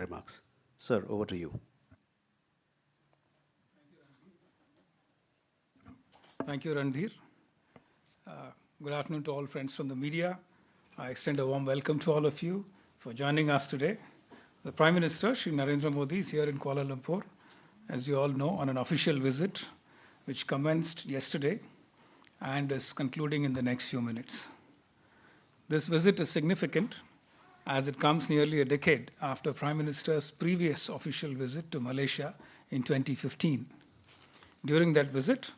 remarks. Sir, over to you. Thank you, Randhir. Good afternoon to all friends from the media. I extend a warm welcome to all of you for joining us today. The Prime Minister, Shri Narendra Modi, is here in Kuala Lumpur, as you all know, on an official visit, which commenced yesterday and is concluding in the next few minutes. This visit is significant as it comes nearly a decade after Prime Minister's previous official visit to Malaysia in 2015. During that visit,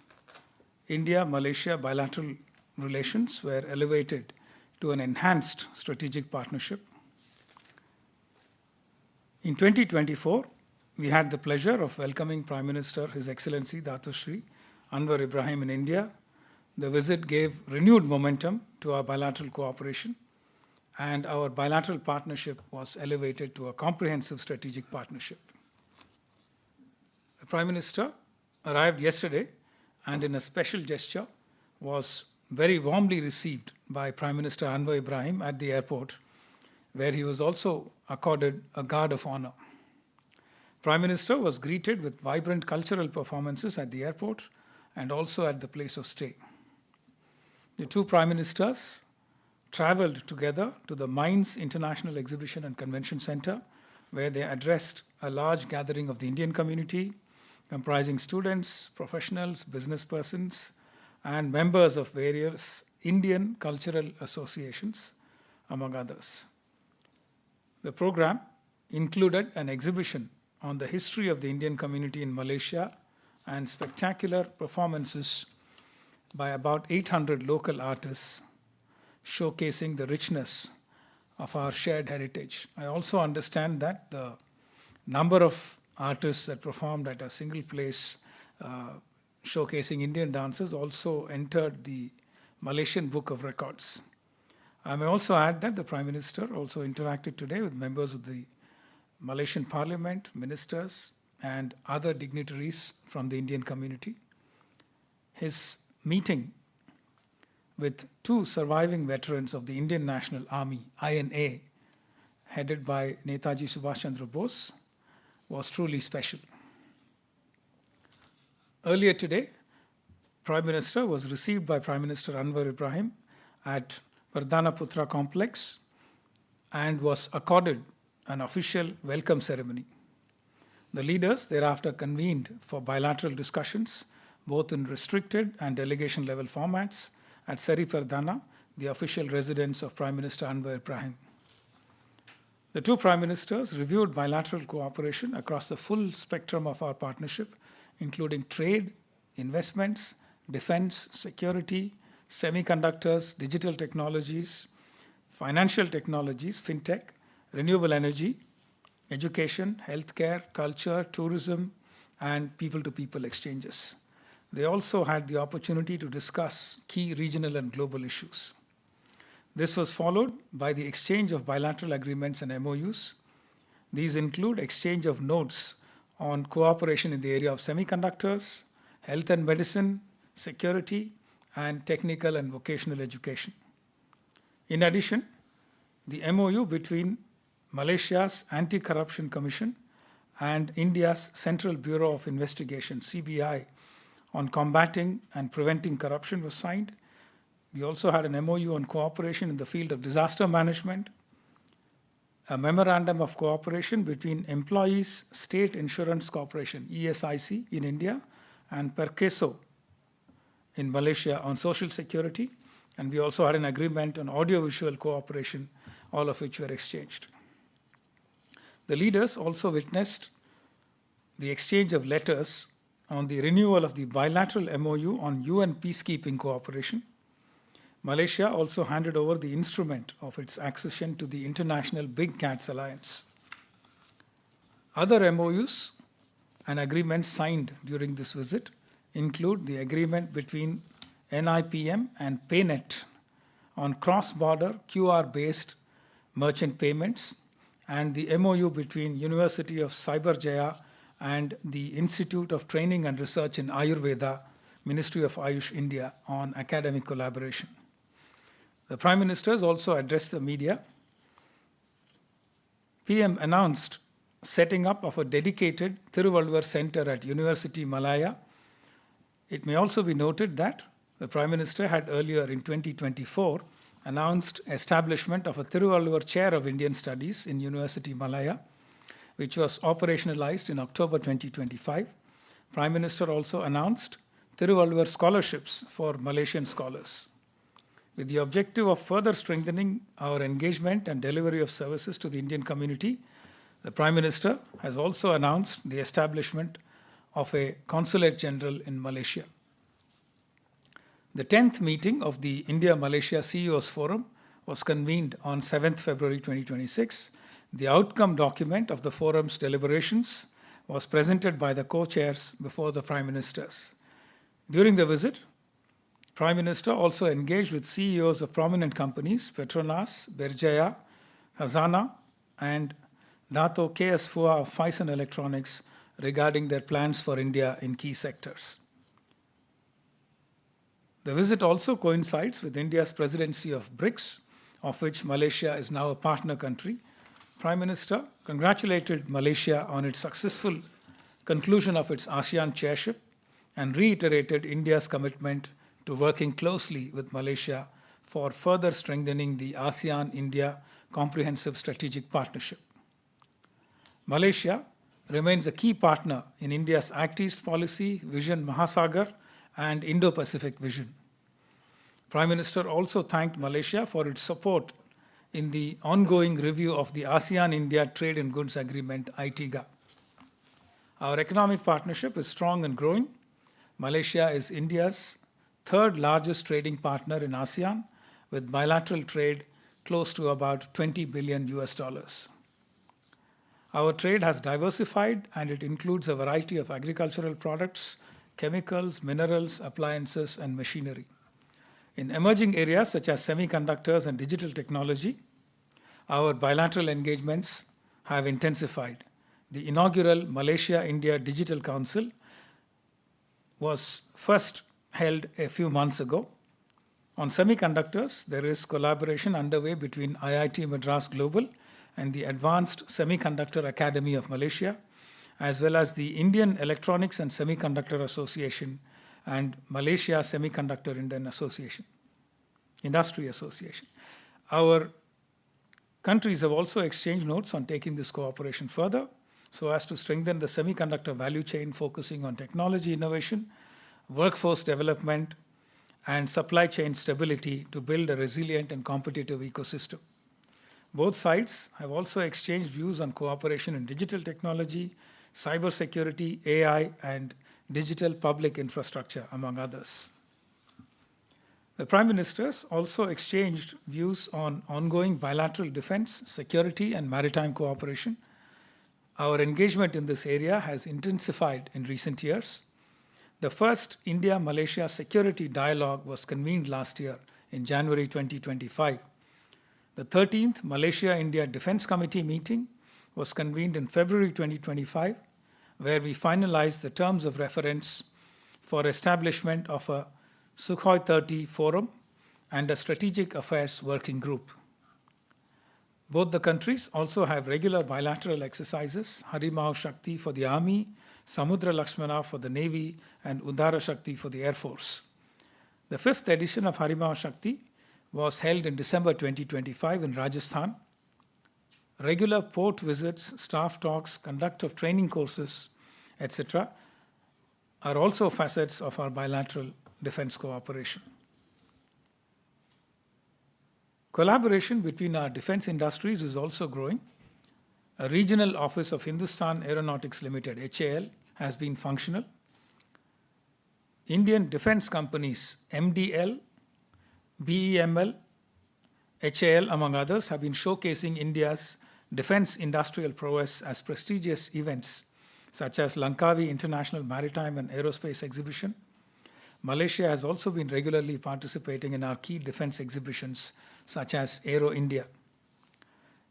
India-Malaysia bilateral relations were elevated to an enhanced strategic partnership. In 2024, we had the pleasure of welcoming Prime Minister, His Excellency Dato Shri Anwar Ibrahim in India. The visit gave renewed momentum to our bilateral cooperation, and our bilateral partnership was elevated to a comprehensive strategic partnership. The Prime Minister arrived yesterday and in a special gesture was very warmly received by Prime Minister Anwar Ibrahim at the airport, where he was also accorded a guard of honor. Prime Minister was greeted with vibrant cultural performances at the airport and also at the place of stay. The two Prime Ministers traveled together to the Mines International Exhibition and Convention Center, where they addressed a large gathering of the Indian community, comprising students, professionals, business persons, and members of various Indian cultural associations, among others. The program included an exhibition on the history of the Indian community in Malaysia and spectacular performances by about 800 local artists, showcasing the richness of our shared heritage. I also understand that the number of artists that performed at a single place showcasing Indian dances also entered the Malaysian Book of Records. I may also add that the Prime Minister also interacted today with members of the Malaysian Parliament, ministers, and other dignitaries from the Indian community. His meeting with two surviving veterans of the Indian National Army, INA, headed by Netaji Subhash Chandra Bose, was truly special. Earlier today, Prime Minister was received by Prime Minister Anwar Ibrahim at Perdana Putra complex and was accorded an official welcome ceremony. The leaders thereafter convened for bilateral discussions, both in restricted and delegation level formats, at Seri Perdana, the official residence of Prime Minister Anwar Ibrahim. The two Prime Ministers reviewed bilateral cooperation across the full spectrum of our partnership, including trade, investments, defense, security, semiconductors, digital technologies, financial technologies, fintech, renewable energy, education, healthcare, culture, tourism, and people-to-people exchanges. They also had the opportunity to discuss key regional and global issues. This was followed by the exchange of bilateral agreements and MOUs. These include exchange of notes on cooperation in the area of semiconductors, health and medicine, security, and technical and vocational education. In addition, the MOU between Malaysia's Anti-Corruption Commission and India's Central Bureau of Investigation, CBI, on combating and preventing corruption was signed. We also had an MOU on cooperation in the field of disaster management, a memorandum of cooperation between Employees State Insurance Corporation, ESIC, in India, and Perkeso in Malaysia on social security, and we also had an agreement on audiovisual cooperation, all of which were exchanged. The leaders also witnessed the exchange of letters on the renewal of the bilateral MOU on UN peacekeeping cooperation. Malaysia also handed over the instrument of its accession to the International Big Cats Alliance. Other MOUs and agreements signed during this visit include the agreement between NIPM and PayNet on cross-border QR-based merchant payments, and the MOU between University of Cyberjaya and the Institute of Training and Research in Ayurveda, Ministry of Ayush, India, on academic collaboration. The Prime Ministers also addressed the media. PM announced setting up of a dedicated Thiruvalluvar Center at University Malaya. It may also be noted that the Prime Minister had earlier in 2024 announced establishment of a Thiruvalluvar Chair of Indian Studies in University Malaya, which was operationalized in October 2025. Prime Minister also announced Thiruvalluvar scholarships for Malaysian scholars. With the objective of further strengthening our engagement and delivery of services to the Indian community, the Prime Minister has also announced the establishment of a Consulate General in Malaysia. The 10th meeting of the India-Malaysia CEOs Forum was convened on 7th February 2026. The outcome document of the forum's deliberations was presented by the co-chairs before the Prime Ministers. During the visit, Prime Minister also engaged with CEOs of prominent companies, Petronas, Berjaya, Khazana, and Dato KS Fua of Phison Electronics regarding their plans for India in key sectors. The visit also coincides with India's presidency of BRICS, of which Malaysia is now a partner country. Prime Minister congratulated Malaysia on its successful conclusion of its ASEAN chairship and reiterated India's commitment to working closely with Malaysia for further strengthening the ASEAN-India Comprehensive Strategic Partnership. Malaysia remains a key partner in India's Act East policy, Vision Mahasagar, and Indo-Pacific vision. Prime Minister also thanked Malaysia for its support in the ongoing review of the ASEAN-India Trade in Goods Agreement, ITIGA. Our economic partnership is strong and growing. Malaysia is India's third largest trading partner in ASEAN, with bilateral trade close to about $20 billion. Our trade has diversified and it includes a variety of agricultural products, chemicals, minerals, appliances, and machinery. In emerging areas such as semiconductors and digital technology, our bilateral engagements have intensified. The inaugural Malaysia-India Digital Council was first held a few months ago. On semiconductors, there is collaboration underway between IIT Madras Global and the Advanced Semiconductor Academy of Malaysia, as well as the Indian Electronics and Semiconductor Association and Malaysia Semiconductor Industry Association. Our countries have also exchanged notes on taking this cooperation further so as to strengthen the semiconductor value chain, focusing on technology innovation, workforce development, and supply chain stability to build a resilient and competitive ecosystem. Both sides have also exchanged views on cooperation in digital technology, cybersecurity, AI, and digital public infrastructure, among others. The Prime Ministers also exchanged views on ongoing bilateral defense, security, and maritime cooperation. Our engagement in this area has intensified in recent years. The first India-Malaysia Security Dialogue was convened last year in January 2025. The 13th Malaysia-India Defence Committee meeting was convened in February 2025, where we finalized the terms of reference for establishment of a Sukhoi 30 forum and a strategic affairs working group. Both the countries also have regular bilateral exercises, Harimau Shakti for the Army, Samudra Lakshmana for the Navy, and Udara Shakti for the Air Force. The 5th edition of Harimau Shakti was held in December 2025 in Rajasthan. Regular port visits, staff talks, conduct of training courses, etc. are also facets of our bilateral defense cooperation. Collaboration between our defense industries is also growing. A regional office of Hindustan Aeronautics Limited, HAL, has been functional. Indian defense companies MDL, BEML, HAL, among others, have been showcasing India's defense industrial prowess as prestigious events such as Langkawi International Maritime and Aerospace Exhibition. Malaysia has also been regularly participating in our key defense exhibitions such as Aero India.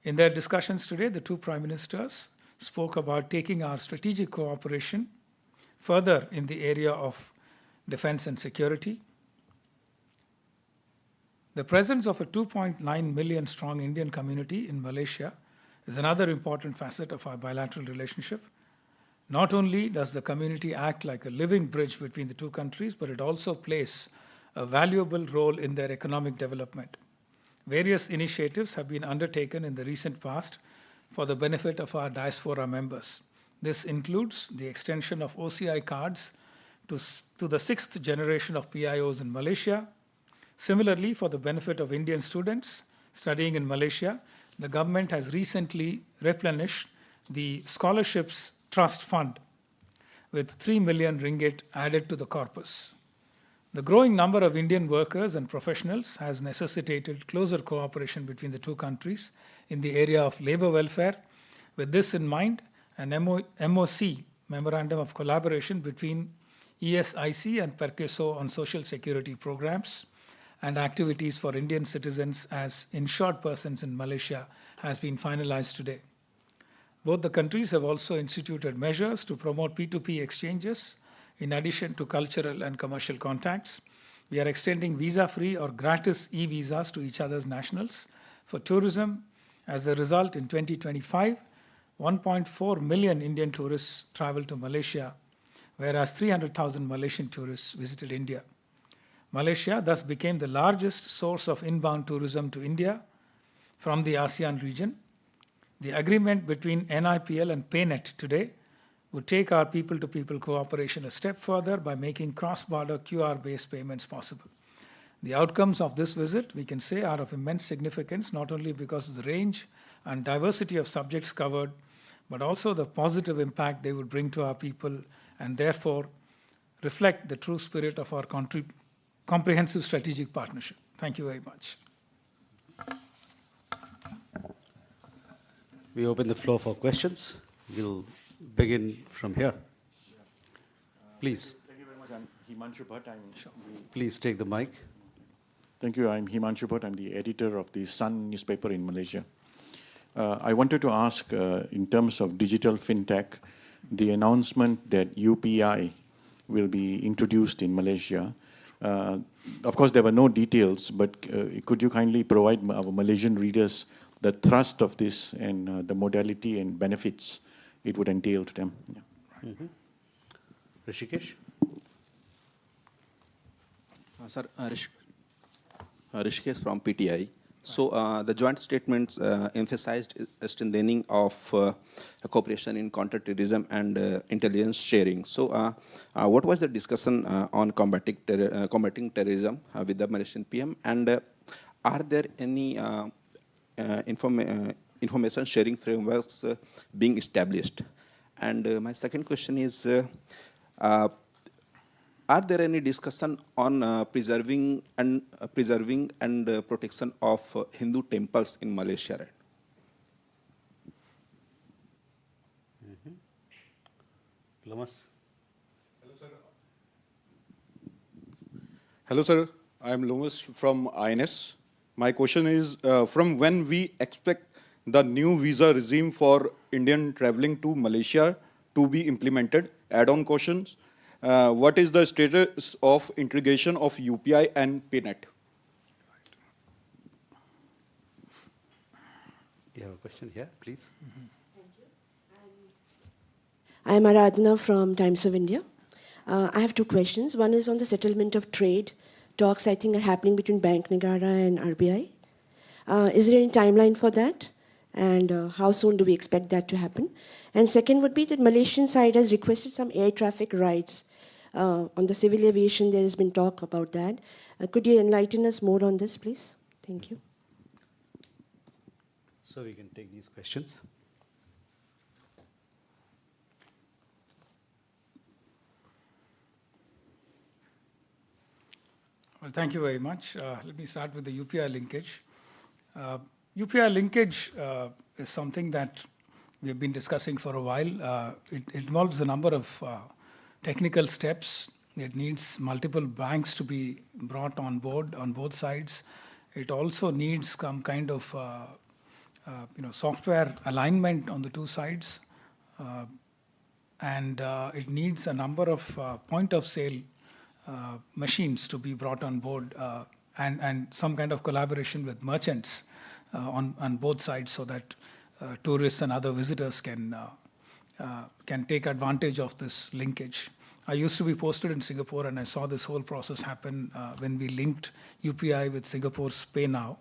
In their discussions today, the two Prime Ministers spoke about taking our strategic cooperation further in the area of defense and security. The presence of a 2.9 million strong Indian community in Malaysia is another important facet of our bilateral relationship. Not only does the community act like a living bridge between the two countries, but it also plays a valuable role in their economic development. Various initiatives have been undertaken in the recent past for the benefit of our diaspora members. This includes the extension of OCI cards to the sixth generation of PIOs in Malaysia. Similarly, for the benefit of Indian students studying in Malaysia, the government has recently replenished the Scholarships Trust Fund with 3 million ringgit added to the corpus. The growing number of Indian workers and professionals has necessitated closer cooperation between the two countries in the area of labor welfare. With this in mind, an MOC, Memorandum of Collaboration between ESIC and Perkeso on social security programs and activities for Indian citizens as insured persons in Malaysia has been finalized today. Both the countries have also instituted measures to promote P2P exchanges in addition to cultural and commercial contacts. We are extending visa-free or gratis e-visas to each other's nationals for tourism. As a result, in 2025, 1.4 million Indian tourists traveled to Malaysia, whereas 300,000 Malaysian tourists visited India. Malaysia thus became the largest source of inbound tourism to India from the ASEAN region. The agreement between NIPL and PayNet today would take our people-to-people cooperation a step further by making cross-border QR-based payments possible. The outcomes of this visit, we can say, are of immense significance, not only because of the range and diversity of subjects covered, but also the positive impact they would bring to our people and therefore reflect the true spirit of our comprehensive strategic partnership. Thank you very much. We open the floor for questions. We'll begin from here. Please. Thank you very much. I'm Himanshu Bhatt. Please take the mic. Thank you. I'm Himanshu Bhatt. I'm the editor of the Sun newspaper in Malaysia. I wanted to ask, in terms of digital fintech, the announcement that UPI will be introduced in Malaysia. Of course, there were no details, but could you kindly provide our Malaysian readers the thrust of this and the modality and benefits it would entail to them? Yeah. Mm-hmm. Rishikesh? Sir, Rishikesh from PTI. So the joint statements emphasized strengthening of cooperation in counterterrorism and intelligence sharing. So what was the discussion on combating terrorism with the Malaysian PM? And are there any information sharing frameworks being established? And my second question is, are there any discussion on preserving and protection of Hindu temples in Malaysia? Right? Lamas? Hello, sir. I am Lomas from INS. My question is, from when we expect the new visa regime for Indian traveling to Malaysia to be implemented? Add-on questions. What is the status of integration of UPI and PayNet? You have a question here, please. Thank you. I am Aradhana from Times of India. I have two questions. One is on the settlement of trade. Talks, I think, are happening between Bank Negara and RBI. Is there any timeline for that? And how soon do we expect that to happen? And second would be that Malaysian side has requested some air traffic rights. On the civil aviation, there has been talk about that. Could you enlighten us more on this, please? Thank you. So we can take these questions. Well, thank you very much. Let me start with the UPI linkage. UPI linkage is something that we have been discussing for a while. It involves a number of technical steps. It needs multiple banks to be brought on board on both sides. It also needs some kind of software alignment on the two sides. And it needs a number of point of sale machines to be brought on board and some kind of collaboration with merchants on both sides so that tourists and other visitors can take advantage of this linkage. I used to be posted in Singapore, and I saw this whole process happen when we linked UPI with Singapore's Pay Now.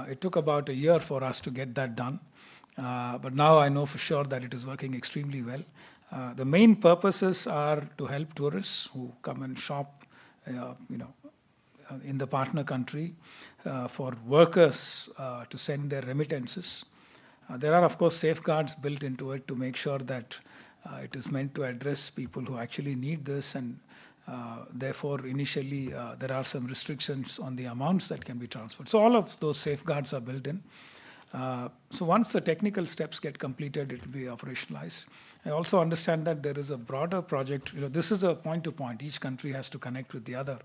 It took about a year for us to get that done, but now I know for sure that it is working extremely well. The main purposes are to help tourists who come and shop, in the partner country, for workers to send their remittances. There are, of course, safeguards built into it to make sure that it is meant to address people who actually need this, and therefore, initially, there are some restrictions on the amounts that can be transferred. So all of those safeguards are built in. So once the technical steps get completed, it will be operationalized. I also understand that there is a broader project. This is a point-to-point. Each country has to connect with the other.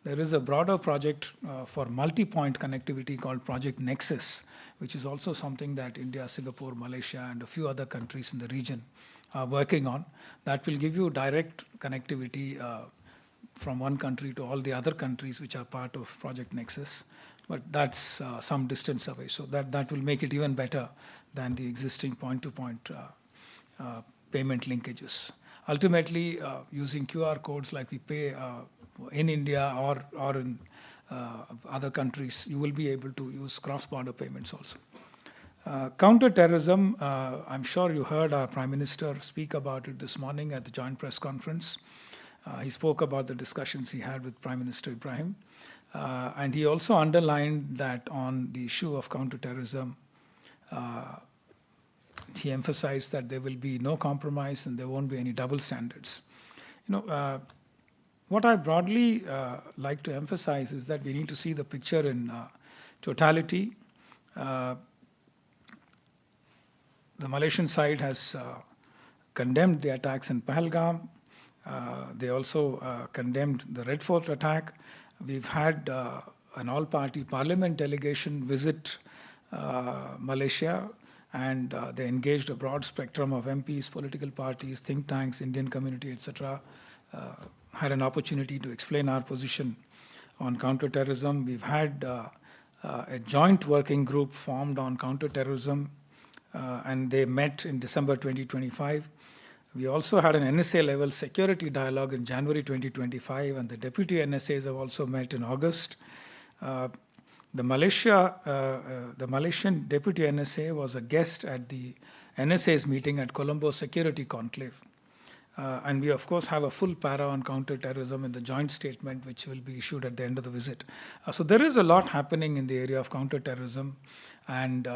There is a broader project for multi-point connectivity called Project Nexus, which is also something that India, Singapore, Malaysia, and a few other countries in the region are working on. That will give you direct connectivity from one country to all the other countries which are part of Project Nexus. But that's some distance away. So that will make it even better than the existing point-to-point payment linkages. Ultimately, using QR codes like we pay in India or in other countries, you will be able to use cross-border payments also. Counter-terrorism, I'm sure you heard our Prime Minister speak about it this morning at the joint press conference. He spoke about the discussions he had with Prime Minister Ibrahim. And he also underlined that on the issue of counter-terrorism, he emphasized that there will be no compromise and there won't be any double standards. What I broadly like to emphasize is that we need to see the picture in totality. The Malaysian side has condemned the attacks in Pahalgam. They also condemned the Red Fort attack. We've had an all-party parliament delegation visit Malaysia, and they engaged a broad spectrum of MPs, political parties, think tanks, Indian community, etc. Had an opportunity to explain our position on counterterrorism. We've had a joint working group formed on counterterrorism, and they met in December 2025. We also had an NSA-level security dialogue in January 2025, and the deputy NSAs have also met in August. The Malaysian deputy NSA was a guest at the NSA's meeting at Colombo Security Conclave. And we, of course, have a full para on counter-terrorism in the joint statement, which will be issued at the end of the visit. So there is a lot happening in the area of counter-terrorism, and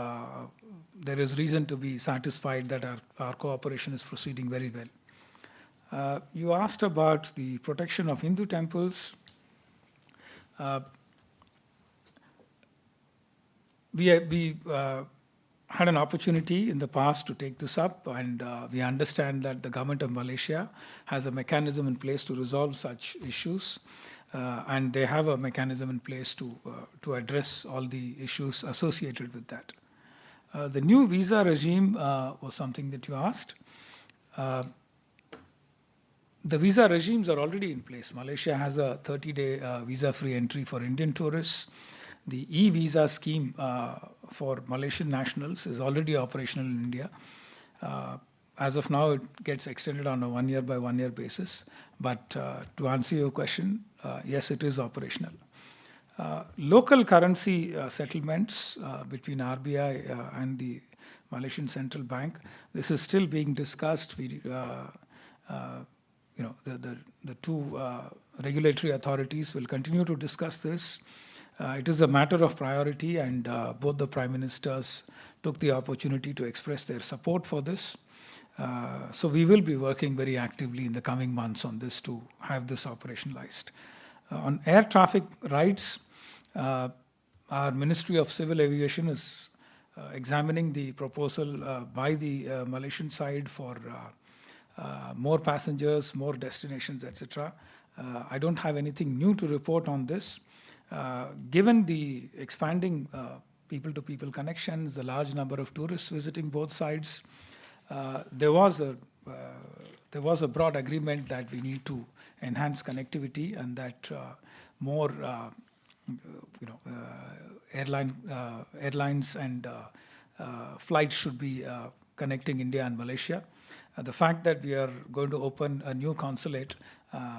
there is reason to be satisfied that our cooperation is proceeding very well. You asked about the protection of Hindu temples. We had an opportunity in the past to take this up, and we understand that the government of Malaysia has a mechanism in place to resolve such issues, and they have a mechanism in place to address all the issues associated with that. The new visa regime was something that you asked. The visa regimes are already in place. Malaysia has a 30-day visa-free entry for Indian tourists. The e-visa scheme for Malaysian nationals is already operational in India. As of now, it gets extended on a one-year by one-year basis. But to answer your question, yes, it is operational. Local currency settlements between RBI and the Malaysian Central Bank, this is still being discussed. The two regulatory authorities will continue to discuss this. It is a matter of priority, and both the Prime Ministers took the opportunity to express their support for this. So we will be working very actively in the coming months on this to have this operationalized. On air traffic rights, our Ministry of Civil Aviation is examining the proposal by the Malaysian side for more passengers, more destinations, etc. I don't have anything new to report on this. Given the expanding people-to-people connections, the large number of tourists visiting both sides, there was a broad agreement that we need to enhance connectivity, and that more airlines and flights should be connecting India and Malaysia. The fact that we are going to open a new consulate,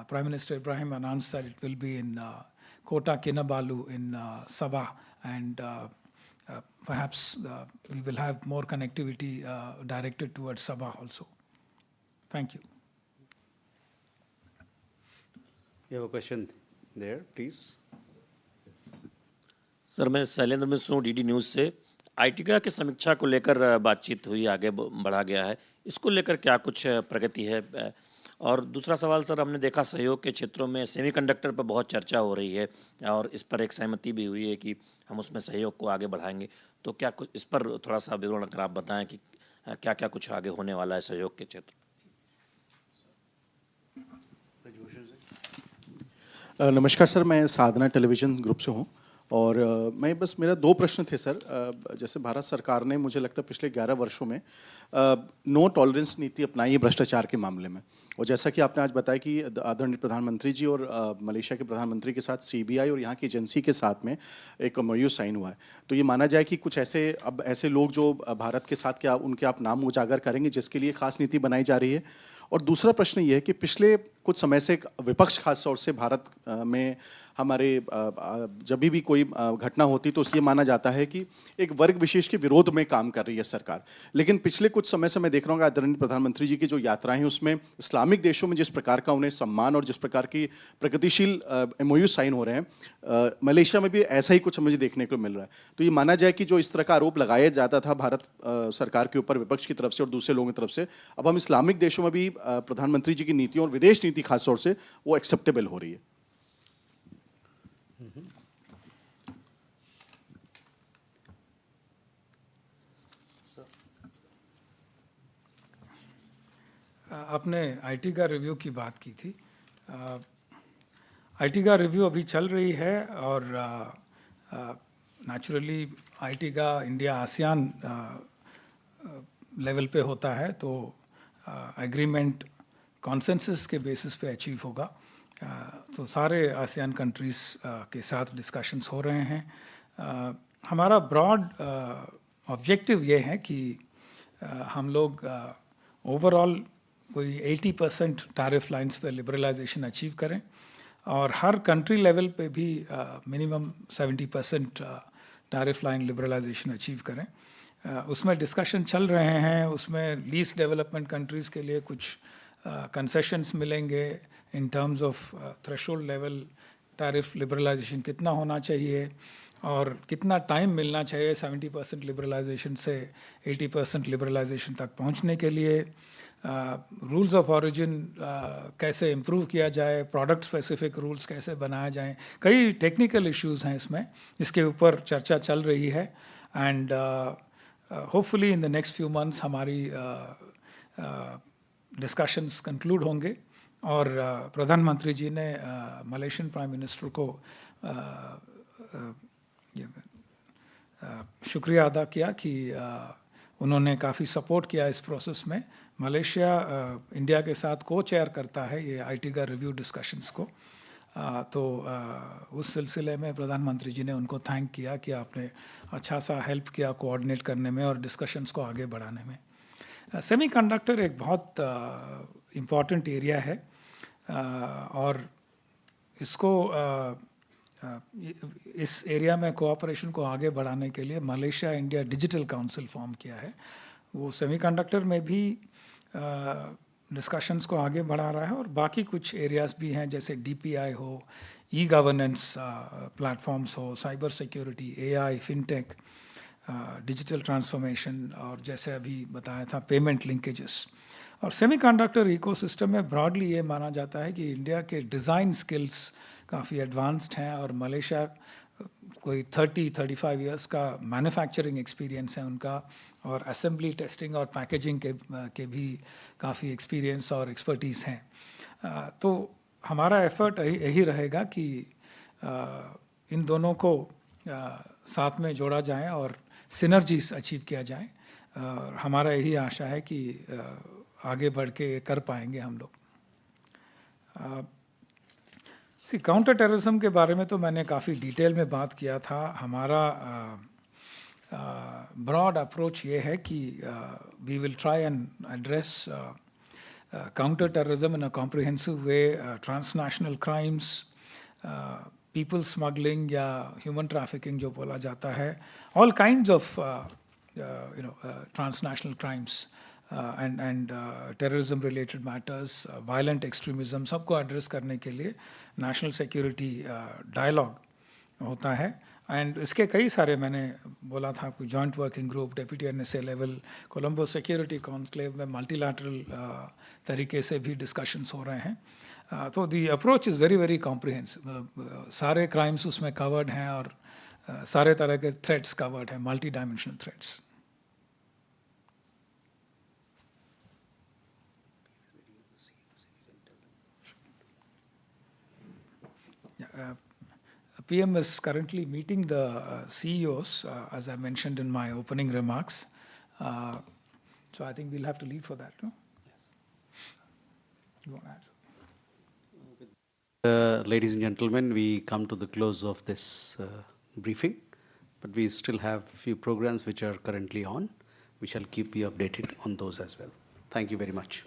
Prime Minister Ibrahim announced that it will be in Kota Kinabalu in Sabah, and perhaps we will have more connectivity directed towards Sabah also. Thank you. You have a question there, please. Sir मैं शैलेंद्र मिश्र हूँ DD news से। आईटीका की समीक्षा को लेकर बातचीत हुई, आगे बढ़ा गया है, इसको लेकर क्या कुछ प्रगति है? और दूसरा सवाल सर, हमने देखा सहयोग के क्षेत्रों में सेमीकंडक्टर पर बहुत चर्चा हो रही है और इस पर एक सहमति भी हुई है कि हम उसमें सहयोग को आगे बढ़ाएंगे, तो क्या कुछ इस पर थोड़ा सा विवरण अगर आप बताएं कि क्या क्या कुछ आगे होने वाला है सहयोग के क्षेत्र? नमस्कार सर, मैं साधना टेलीविज़न ग्रुप से हूँ और मैं बस मेरा 2 प्रश्न थे सर। जैसे भारत सरकार ने मुझे लगता है पिछले 11 वर्षों में नो टॉलरेंस नीति अपनाई है भ्रष्टाचार के मामले में, और जैसा कि आपने आज बताया कि आदरणीय प्रधानमंत्री जी और मलेशिया के प्रधानमंत्री के साथ सीबीआई और यहाँ की एजेंसी के साथ में एक MOU साइन हुआ है, तो ये माना जाए कि कुछ ऐसे अब ऐसे लोग जो भारत के साथ क्या उनके आप नाम उजागर करेंगे जिसके लिए खास नीति बनाई जा रही है? और दूसरा प्रश्न ये है कि पिछले कुछ समय से विपक्ष खास तौर से भारत में हमारे जब भी कोई घटना होती तो ये माना जाता है कि एक वर्ग विशेष के विरोध में काम कर रही है सरकार, लेकिन पिछले कुछ समय से मैं देख रहा हूँ आदरणीय प्रधानमंत्री जी की जो यात्राएं हैं उसमें इस्लामिक देशों में जिस प्रकार का उन्हें सम्मान और जिस प्रकार की प्रगतिशील MOU साइन हो रहे हैं, मलेशिया में भी ऐसा ही कुछ मुझे देखने को मिल रहा है। तो ये माना जाए कि जो इस तरह का आरोप लगाया जाता था भारत सरकार के ऊपर विपक्ष की तरफ से और दूसरे लोगों की तरफ से, अब हम इस्लामिक देशों में भी प्रधानमंत्री जी की नीतियों और विदेश नीति खास तौर से वो एक्सेप्टेबल हो रही है। आपने आईटी का रिव्यू की बात की थी। आईटी का रिव्यू अभी चल रही है और नेचुरली आईटी का इंडिया आसियान लेवल पे होता है, तो एग्रीमेंट कॉन्सेंसस के बेसिस पे अचीव होगा। तो सारे आसियान कंट्रीज़ के साथ डिस्कशंस हो रहे हैं। हमारा ब्रॉड ऑब्जेक्टिव ये है कि हम लोग ओवरऑल कोई 80% टैरिफ लाइंस पे लिबरलाइजेशन अचीव करें और हर कंट्री लेवल पे भी minimum 70% tariff line liberalisation achieve करें। उसमें डिस्कशन चल रहे हैं, उसमें लीस्ट डेवलपमेंट कंट्रीज़ के लिए कुछ कंसेशंस मिलेंगे in terms of threshold level tariff liberalisation कितना होना चाहिए और कितना टाइम मिलना चाहिए 70% लिबरलाइजेशन से 80% लिबरलाइजेशन तक पहुंचने के लिए। रूल्स ऑफ ओरिजिन कैसे इम्प्रूव किया जाए, प्रोडक्ट स्पेसिफिक रूल्स कैसे बनाए जाएं, कई टेक्निकल इश्यूज हैं इसमें, इसके ऊपर चर्चा चल रही है। And hopefully in the next few months हमारी डिस्कशंस कंक्लूड होंगे और प्रधानमंत्री जी ने मलेशियन प्राइम मिनिस्टर को शुक्रिया अदा किया कि उन्होंने काफ़ी सपोर्ट किया इस प्रोसेस में। मलेशिया इंडिया के साथ को चेयर करता है ये आईटी का रिव्यू डिस्कशंस को, तो उस सिलसिले में प्रधानमंत्री जी ने उनको थैंक किया कि आपने अच्छा सा हेल्प किया कोऑर्डिनेट करने में और डिस्कशंस को आगे बढ़ाने में। सेमीकंडक्टर एक बहुत इम्पॉर्टेंट एरिया है और इसको इस एरिया में कोऑपरेशन को आगे बढ़ाने के लिए Malaysia India digital council form किया है। वो सेमीकंडक्टर में भी डिस्कशंस को आगे बढ़ा रहा है और बाकी कुछ एरियाज़ भी हैं जैसे DPI हो, ई-गवर्नेंस प्लेटफॉर्म्स हो, cyber security, AI, fintech, digital transformation और जैसे अभी बताया था पेमेंट लिंकेजेस। और सेमीकंडक्टर इकोसिस्टम में ब्रॉडली ये माना जाता है कि इंडिया के डिज़ाइन स्किल्स काफ़ी एडवांस्ड हैं और मलेशिया कोई 30-35 इयर्स का मैन्युफैक्चरिंग एक्सपीरियंस है उनका और असेंबली टेस्टिंग और पैकेजिंग के भी काफ़ी एक्सपीरियंस और एक्सपर्टीज़ हैं। तो हमारा एफर्ट यही रहेगा कि इन दोनों को साथ में जोड़ा जाए और सिनर्जीज अचीव किया जाए और हमारा यही आशा है कि आगे बढ़ के कर पाएंगे हम लोग। काउंटर टेररिज्म के बारे में तो मैंने काफ़ी डिटेल में बात किया था। हमारा ब्रॉड अप्रोच ये है कि we will try and address counter terrorism in a comprehensive way, transnational crimes, people smuggling या human trafficking जो बोला जाता है, all kinds of transnational crimes and terrorism related matters, violent extremism, सबको address करने के लिए national security dialogue होता है. एंड इसके कई सारे मैंने बोला था कोई joint working group, deputy NSA level, Colombo security conclave में मल्टीलैटरल तरीके से भी डिस्कशंस हो रहे हैं. तो the approach is very very comprehensive. सारे क्राइम्स उसमें कवर्ड हैं और सारे तरह के थ्रेट्स कवर्ड हैं, multi dimensional threats. PM is currently meeting the CEOs, as I mentioned in my opening remarks. So I think we'll have to leave for that, no? Yes. You want to add something? Ladies and gentlemen, we come to the close of this briefing, but we still have a few programs which are currently on. We shall keep you updated on those as well. Thank you very much.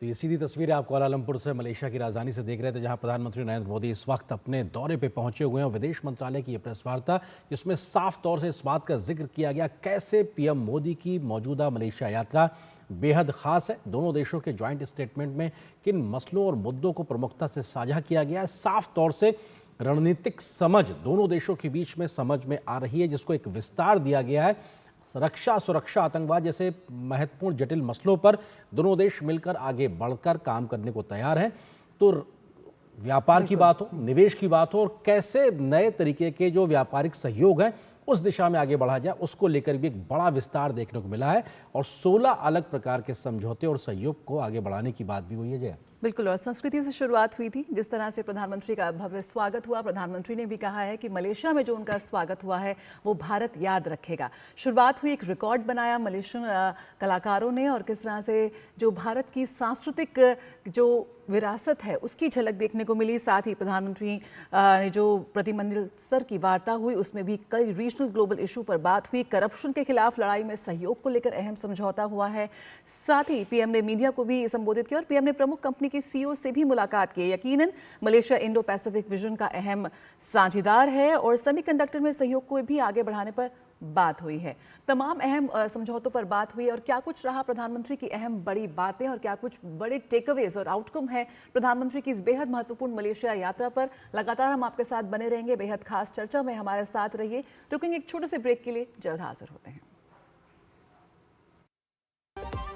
तो ये सीधी तस्वीर आप Kuala Lumpur से Malaysia की राजधानी से देख रहे थे, जहां प्रधानमंत्री नरेंद्र मोदी इस वक्त अपने दौरे पे पहुंचे हुए हैं. विदेश मंत्रालय की ये प्रेस वार्ता जिसमें साफ तौर से इस बात का जिक्र किया गया कैसे पीएम मोदी की मौजूदा मलेशिया यात्रा बेहद खास है. दोनों देशों के ज्वाइंट स्टेटमेंट में किन मसलों और मुद्दों को प्रमुखता से साझा किया गया है. साफ तौर से रणनीतिक समझ दोनों देशों के बीच में समझ में आ रही है, जिसको एक विस्तार दिया गया है. रक्षा, सुरक्षा, आतंकवाद जैसे महत्वपूर्ण जटिल मसलों पर दोनों देश मिलकर आगे बढ़कर काम करने को तैयार हैं. तो व्यापार की बात हो, निवेश की बात हो और कैसे नए तरीके के जो व्यापारिक सहयोग हैं उस दिशा में आगे बढ़ा जाए, उसको लेकर भी एक बड़ा विस्तार देखने को मिला है. और 16 अलग प्रकार के समझौते और सहयोग को आगे बढ़ाने की बात भी हुई है. जय बिल्कुल. और संस्कृति से शुरुआत हुई थी. जिस तरह से प्रधानमंत्री का भव्य स्वागत हुआ, प्रधानमंत्री ने भी कहा है कि मलेशिया में जो उनका स्वागत हुआ है वो भारत याद रखेगा. शुरुआत हुई, एक रिकॉर्ड बनाया मलेशियन कलाकारों ने और किस तरह से जो भारत की सांस्कृतिक जो विरासत है उसकी झलक देखने को मिली. साथ ही प्रधानमंत्री ने जो प्रतिनिधिमंडल स्तर की वार्ता हुई उसमें भी कई रीजनल ग्लोबल इशू पर बात हुई. करप्शन के खिलाफ लड़ाई में सहयोग को लेकर अहम समझौता हुआ है. साथ ही पीएम ने मीडिया को भी संबोधित किया और पीएम ने प्रमुख कंपनी के सीईओ से भी मुलाकात की. यकीनन मलेशिया इंडो पैसिफिक विजन का अहम साझेदार है और सेमीकंडक्टर में सहयोग को भी आगे बढ़ाने पर बात हुई है. तमाम अहम समझौतों पर बात हुई और क्या कुछ रहा प्रधानमंत्री की अहम बड़ी बातें और क्या कुछ बड़े टेकअवेज और आउटकम है प्रधानमंत्री की इस बेहद महत्वपूर्ण मलेशिया यात्रा पर. लगातार हम आपके साथ बने रहेंगे. बेहद खास चर्चा में हमारे साथ रहिए. रुकेंगे एक छोटे से ब्रेक के लिए, जल्द हाजिर होते हैं.